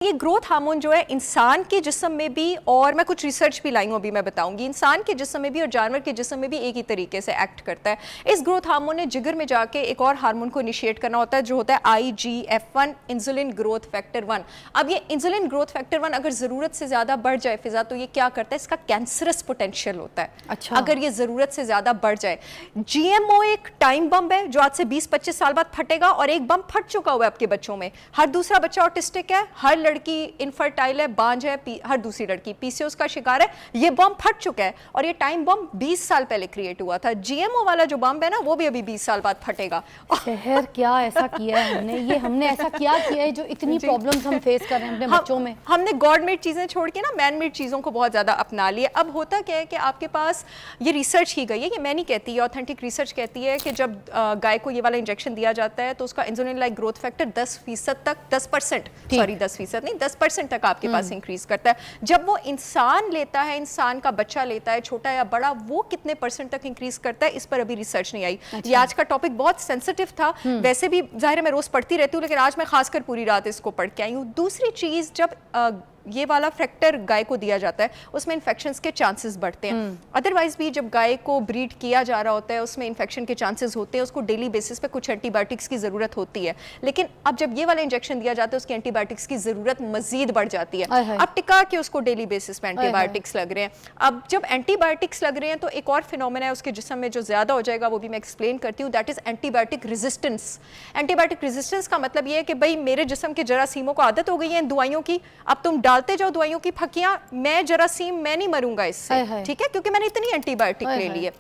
ये growth hormone जो है इंसान के जिस्म में भी, और मैं कुछ रिसर्च भी लाई हूँ अभी मैं बताऊंगी, इंसान के जिस्म में भी और जानवर के जिस्म में भी एक ही तरीके से एक्ट करता है। इस ग्रोथ हार्मोन ने जिगर में जाके एक और हार्मोन को इनिशिएट करना होता है जो होता है IGF-1, इंसुलिन ग्रोथ फैक्टर 1। अब ये इंसुलिन ग्रोथ फैक्टर 1 अगर ज़रूरत से ज़्यादा बढ़ जाए फिजा, तो ये क्या करता है, इसका कैंसरस पोटेंशियल होता है। अच्छा। अगर ये ज़रूरत से ज़्यादा बढ़ जाए। GMO एक टाइम बम है जो आज से 20-25 साल बाद फटेगा, और एक बम फट चुका हुआ है आपके बच्चों में। हर दूसरा बच्चा ऑटिस्टिक है, हर लड़की इनफर्टाइल है, बांझ है, हर दूसरी लड़की PCOS का शिकार है। ये बम फट चुका है और ये टाइम बम 20 साल पहले क्रिएट हुआ था। GMO वाला जो बम है ना, वो भी अभी 20 साल बाद फटेगा। शहर क्या ऐसा किया है हमने ऐसा क्या किया है जो इतनी प्रॉब्लम्स हम फेस कर रहे हैं अपने बच्चों में। हमने गॉड मेड चीजें छोड़ के ना मैन मेड चीजों को बहुत ज्यादा अपना लिया। अब होता क्या है कि आपके पास ये रिसर्च की गई है, ये मैं नहीं कहती, ये ऑथेंटिक रिसर्च कहती है कि जब गाय को ये वाला इंजेक्शन दिया जाता है तो उसका इंसुलिन लाइक ग्रोथ फैक्टर 10% तक, 10%, सॉरी 10% नहीं 10% तक आपके पास इंक्रीज करता है। जब वो इंसान लेता है, इंसान का बच्चा लेता है, छोटा या बड़ा, वो कितने % तक इंक्रीज करता है, इस पर अभी रिसर्च नहीं आई। ये आज का टॉपिक बहुत सेंसिटिव था, वैसे भी जाहिर है मैं रोज पढ़ती रहती हूँ, लेकिन आज मैं खासकर पूरी रात इसको पढ़ के आई हूँ। दूसरी चीज, जब ये वाला फैक्टर गाय को दिया जाता है उसमें इन्फेक्शंस के चांसेस बढ़ते हैं। अदरवाइज भी जब गाय को ब्रीड किया जा रहा होता है उसमें इन्फेक्शन के चांसेस होते हैं, उसको डेली बेसिस पे कुछ एंटीबायोटिक्स की ज़रूरत होती है। लेकिन अब जब ये वाला इंजेक्शन दिया जाता है उसकी एंटीबायोटिक्स की ज़रूरत मजीद बढ़ जाती है। अब टिका के उसको डेली बेसिस पे एंटीबायोटिक्स लग रहे हैं। अब जब एंटीबायोटिक्स लग रहे हैं तो एक और फिनोमेना है उसके जिस्म में जो ज़्यादा हो जाएगा, वो भी मैं एक्सप्लेन करती हूँ, that is antibiotic resistance. Antibiotic resistance का मतलब ये है कि भाई मेरे जिस्म के जरासीमों को आदत हो गई है इन दवाइयों की, अब तुम डालते जाओ दवाइयों की फकियां, मैं जरासीम मैं नहीं मरूंगा इससे, ठीक है, क्योंकि मैंने इतनी एंटीबायोटिक ले ली है।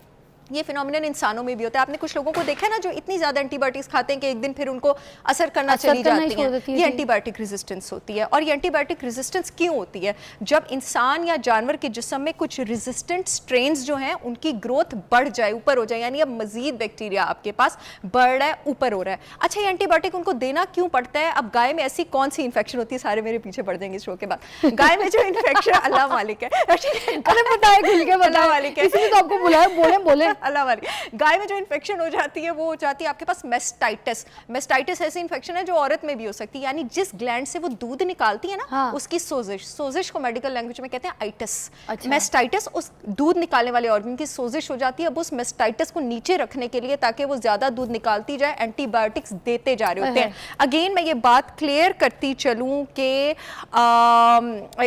ये फिनोमिनन इंसानों में भी होता है। आपने कुछ लोगों को देखा है ना जो इतनी ज्यादा एंटीबायोटिक्स खाते हैं कि एक दिन फिर उनको असर करना चली जाती है। ये एंटीबायोटिक रेजिस्टेंस होती है। और ये एंटीबायोटिक रेजिस्टेंस क्यों होती है? जब इंसान या जानवर के जिस्म में कुछ रेजिस्टेंट स्ट्रेन्स जो हैं उनकी ग्रोथ बढ़ जाए, ऊपर हो जाए, यानी अब मजीद बैक्टीरिया आपके पास बढ़ रहा है, ऊपर हो रहा है। अच्छा, ये एंटीबायोटिक उनको देना क्यों पड़ता है? अब गाय में ऐसी कौन सी इन्फेक्शन होती है, सारे मेरे पीछे पड़ जाएंगे इस शो के बाद। गाय में जो इन्फेक्शन अल्लाह मालिक है, अल्लाह मालिक है, इसलिए तो आपको बुलाया, बोले अल्लाह वाली। गाय में जो इन्फेक्शन हो जाती है वो हो जाती है आपके पास मेस्टाइटिस। मेस्टाइटिस ऐसी इन्फेक्शन है जो औरत में भी हो सकती है, यानी जिस ग्लैंड से वो दूध निकालती है ना, उसकी सोजिश, सोजिश को मेडिकल लैंग्वेज में कहते हैं आइटिस। मेस्टाइटिस उस दूध निकालने वाले ऑर्गन की सोजिश हो जाती है। अब उस मेस्टाइटिस को नीचे रखने के लिए, ताकि वो ज्यादा दूध निकालती जाए, एंटीबायोटिक्स देते जा रहे होते हैं। अगेन मैं ये बात क्लियर करती चलूं कि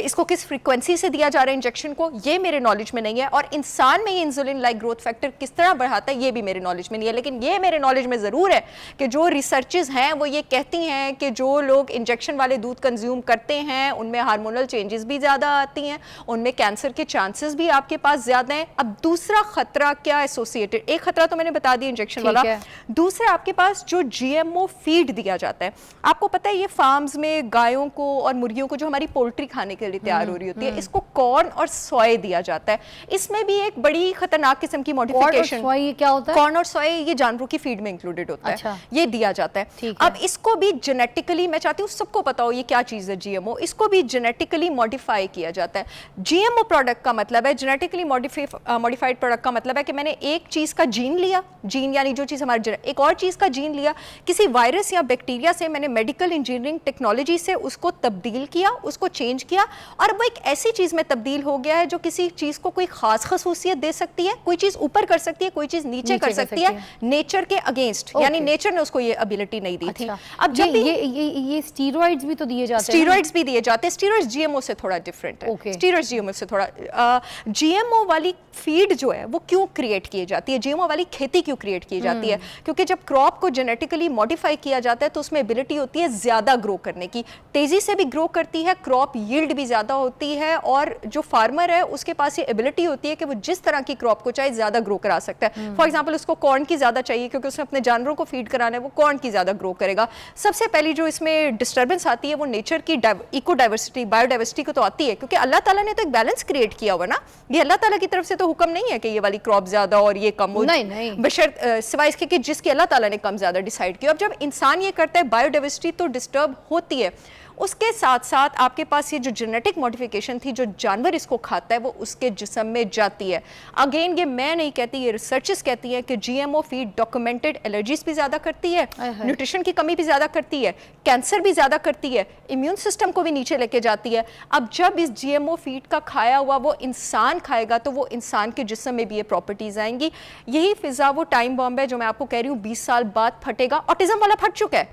इसको किस फ्रीक्वेंसी से दिया जा रहा है इंजेक्शन को, ये मेरे नॉलेज में नहीं है। और इंसान में ये इंसुलिन लाइक ग्रोथ फैक्टर किस तरह बढ़ाता है ये भी मेरे नॉलेज में नहीं है। लेकिन ये मेरे नॉलेज में जरूर है कि जो रिसर्चेस हैं वो ये कहती हैं कि जो लोग इंजेक्शन वाले दूध कंज्यूम करते हैं उनमें हार्मोनल चेंजेस भी ज्यादा आती हैं, उनमें कैंसर के चांसेस भी आपके पास ज्यादा हैं। अब दूसरा खतरा क्या एसोसिएटेड, एक खतरा तो मैंने बता दिया इंजेक्शन वाला, दूसरा आपके पास जो GMO फीड दिया जाता है। आपको पता है ये फार्म्स में गायों को और मुर्गियों को जो हमारी पोल्ट्री खाने के लिए तैयार हो रही होती है, इसको कॉर्न और सोय दिया जाता है। इसमें भी एक बड़ी खतरनाक किस्म की मॉडिफिकेशन, क्या होता है? कॉर्न और सोया ये जानवरों की फीड में इंक्लूडेड होता है। अच्छा। ये दिया जाता है। अब इसको भी जेनेटिकली, मैं चाहती हूँ सबको पता हो ये क्या चीज है GMO, इसको भी जेनेटिकली मॉडिफाई किया जाता है। GMO प्रोडक्ट का मतलब है, जेनेटिकली मॉडिफाइड प्रोडक्ट का मतलब है कि मैंने एक चीज का जीन लिया, जीन यानी जो चीज हमारे एक और चीज का जीन लिया, किसी वायरस या बैक्टीरिया से मैंने मेडिकल इंजीनियरिंग टेक्नोलॉजी से उसको तब्दील किया, उसको चेंज किया, और वो एक ऐसी चीज में तब्दील हो गया है जो किसी चीज को कोई खास खसूसियत दे सकती है, कोई चीज ऊपर कर सकती है, कोई चीज नीचे कर सकती है, नेचर के अगेंस्ट, यानी नेचर ने उसको ये एबिलिटी नहीं दी थी। अब जब ये स्टीरॉइड्स भी तो दिए जाते हैं, स्टीरॉइड्स भी दिए जाते हैं। स्टीरॉइड्स GMO से थोड़ा डिफरेंट है। स्टीरॉइड्स GMO से थोड़ा GMO वाली फीड जो है वो क्यों क्रिएट की जाती है, GMO वाली खेती क्यों क्रिएट की जाती है? क्योंकि जब क्रॉप को जेनेटिकली मॉडिफाई किया जाता है तो उसमें एबिलिटी होती है ज्यादा ग्रो करने की, तेजी से भी ग्रो करती है, क्रॉप यील्ड भी ज्यादा होती है, और जो फार्मर है उसके पास ये एबिलिटी होती है कि वो जिस तरह की क्रॉप को चाहे ज्यादा ग्रो करा सकता है। फॉर एग्जाम्पल उसको कॉर्न की ज्यादा चाहिए क्योंकि उसने अपने जानवरों को फीड कराना है, वो कॉर्न की ज्यादा ग्रो करेगा। सबसे पहली जो इसमें डिस्टर्बेंस आती है वो नेचर की इको डाइवर्सिटी, बायोडाइवर्सिटी को तो आती है, क्योंकि अल्लाह ताला ने तो एक बैलेंस क्रिएट किया हुआ ना, ये अल्लाह ताला की तरफ से तो हुक्म नहीं है कि ये वाली क्रॉप ज्यादा और ये कम हो, नहीं। बशर्ते सिवाय इसके कि जिसकी अल्लाह ताला ने कम ज्यादा डिसाइड किया। अब जब इंसान ये करता है बायोडाइवर्सिटी तो डिस्टर्ब होती है। उसके साथ साथ आपके पास ये जो जेनेटिक मॉडिफिकेशन थी, जो जानवर इसको खाता है, वो उसके जिस्म में जाती है। अगेन ये मैं नहीं कहती, ये रिसर्चेस कहती हैं कि जीएमओ फीड डॉक्यूमेंटेड एलर्जीज भी ज़्यादा करती है, न्यूट्रिशन की कमी भी ज़्यादा करती है, कैंसर भी ज़्यादा करती है, इम्यून सिस्टम को भी नीचे लेके जाती है। अब जब इस जीएमओ फीड का खाया हुआ वो इंसान खाएगा तो वो इंसान के जिस्म में भी ये प्रॉपर्टीज आएंगी। यही फिजा वो टाइम बॉम्ब है जो मैं आपको कह रही हूँ 20 साल बाद फटेगा। ऑटिज्म वाला फट चुका है,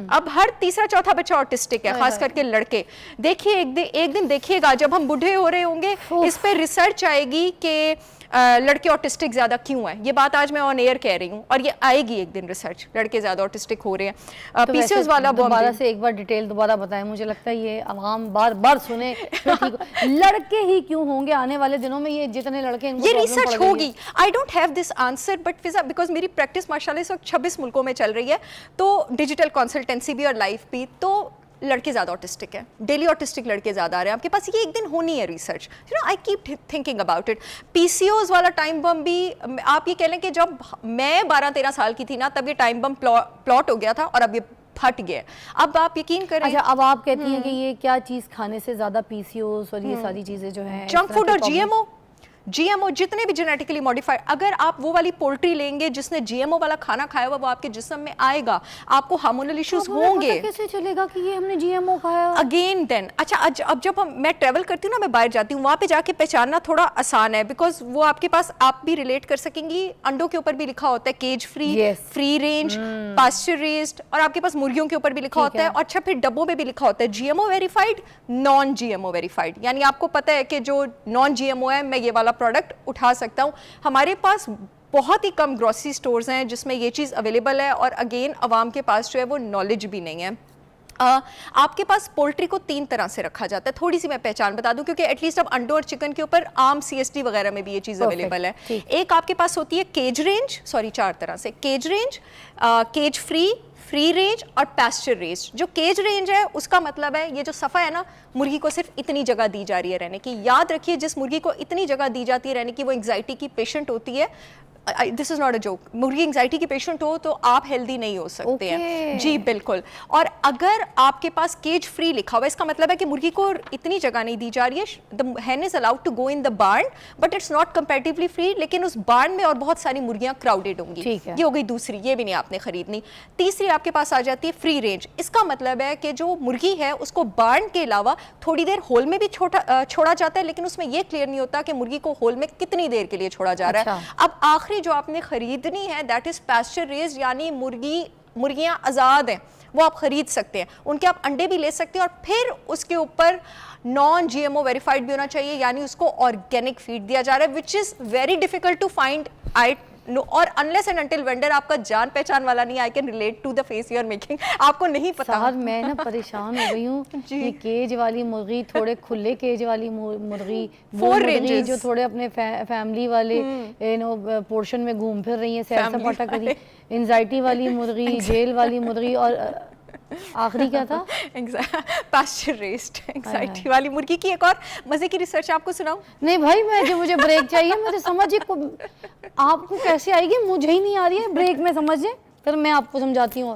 अब हर तीसरा चौथा बच्चा ऑटिस्टिक है, खास करके लड़के। देखिए एक दिन देखिएगा जब हम बूढ़े हो रहे होंगे, इस पे रिसर्च आएगी कि लड़के ऑटिस्टिक ज्यादा क्यों हैं। ये बात आज मैं ऑन एयर कह रही हूँ और ये आएगी एक दिन रिसर्च, लड़के ज्यादा ऑटिस्टिक हो रहे हैं। तो पीसीओएस वाला दोबारा से एक बार डिटेल दोबारा बताएं, मुझे लगता है ये आवाम बार बार सुने तो ठीक हो। लड़के ही क्यों होंगे आने वाले दिनों में, ये जितने लड़के इनको ये प्रॉब्लम रिसर्च पड़ गई है। होगी। I don't have this answer but Fiza because मेरी प्रैक्टिस माशाल्लाह इस वक्त 26 मुल्कों में चल रही है, तो डिजिटल कंसल्टेंसी भी और लाइफ भी, तो लड़के ज़्यादा ऑटिस्टिक हैं, डेली ऑटिस्टिक लड़के ज़्यादा आ रहे हैं आपके पास। ये एक दिन होनी है research, you know I keep thinking about it. PCOS वाला टाइम बम भी आप ये कह लें कि जब मैं 12-13 साल की थी ना, तब ये टाइम बम प्लॉट हो गया था और अब ये फट गया। अब आप यकीन करें। अच्छा, अब आप कहती हैं कि ये क्या चीज़ खाने से ज़्यादा पीसीओएस और ये सारी चीज़ें जो हैं, जंक फूड और जीएमओ जितने भी जेनेटिकली मॉडिफाइड, अगर आप वो वाली पोल्ट्री लेंगे जिसने जीएमओ वाला खाना खाया हुआ, वो आपके जिस्म में आएगा, आपको हार्मोनल इश्यूज होंगे। कैसे चलेगा कि ये हमने जीएमओ खाया? अगेन देन अच्छा, अब जब मैं ट्रेवल करती हूँ ना, मैं बाहर जाती हूँ, वहाँ पे जाके पहचानना थोड़ा आसान है, बिकॉज वो आपके पास, आप भी रिलेट कर सकेंगी, अंडों के ऊपर भी लिखा होता है cage free, free range, pasture raised, और आपके पास मुर्गियों के ऊपर भी लिखा होता है। और अच्छा, फिर डब्बों में भी लिखा होता है GMO verified, non GMO verified, यानी आपको पता है कि जो नॉन जीएमओ है, मैं ये वाला प्रोडक्ट उठा सकता हूँ। हमारे पास बहुत ही कम ग्रोसरी स्टोर्स हैं जिसमें ये चीज़ अवेलेबल है, और अगेन अवाम के पास जो है वो नॉलेज भी नहीं है। आपके पास पोल्ट्री को 3 तरह से रखा जाता है, थोड़ी सी मैं पहचान बता दूं, क्योंकि एटलीस्ट अब अंडों और चिकन के ऊपर आम सीएसडी वगैरह में भी ये चीज़ अवेलेबल है। एक आपके पास होती है केज रेंज, 4 तरह से, cage range, cage free, free range और पैस्चर रेंज। जो केज रेंज है उसका मतलब है ये जो सफ़ा है ना, मुर्गी को सिर्फ इतनी जगह दी जा रही है रहने की। याद रखिए, जिस मुर्गी को इतनी जगह दी जाती है रहने की, वो एंग्जाइटी की पेशेंट होती है। This is not a joke, मुर्गी एंग्जाइटी की पेशेंट हो तो आप हेल्दी नहीं हो सकते हैं जी, बिल्कुल। और अगर आपके पास केज फ्री लिखा हुआ है, इसका मतलब है कि मुर्गी को इतनी जगह नहीं दी जा रही है। The hen is allowed to go in the barn but it's not comparatively free, लेकिन उस बार्न में और बहुत सारी मुर्गियां क्राउडेड होंगी। ये हो गई दूसरी, ये भी नहीं आपने खरीदनी। तीसरी आपके पास आ जाती है फ्री रेंज। इसका मतलब है कि जो मुर्गी है उसको बार्न के अलावा थोड़ी देर होल में भी छोड़ा जाता है, लेकिन उसमें यह क्लियर नहीं होता कि मुर्गी को होल में कितनी देर के लिए छोड़ा जा रहा है। अब आखिरी जो आपने खरीदनी है दैट इज पैस्चर रेज्ड, यानी मुर्गियां आज़ाद हैं, वो आप खरीद सकते हैं, उनके आप अंडे भी ले सकते हैं। और फिर उसके ऊपर नॉन जीएमओ वेरीफाइड भी होना चाहिए, यानी उसको ऑर्गेनिक फीड दिया जा रहा है, which is very difficult to find. I know, और अनलेस एंड अनटिल वेंडर आपका जान पहचान वाला नहीं, I can relate to the face you are making, आपको नहीं पता। साहब मैं ना परेशान हो गई हूँ ये केज वाली मुर्गी, थोड़े खुले केज वाली मुर्गी, वो मुर्गी जो थोड़े अपने फैमिली वाले पोर्शन में घूम फिर रही है, सैर सपाटा करी, एंजाइटी वाली मुर्गी, जेल वाली मुर्गी, और आखिरी क्या था? पास्चर रेस्ड एंजाइटी वाली मुर्गी की एक और मजे की रिसर्च आपको सुनाऊं? नहीं भाई, मुझे ब्रेक चाहिए, मुझे समझ आपको कैसे आएगी, मुझे ही नहीं आ रही है ब्रेक में, समझे फिर मैं आपको समझाती हूँ।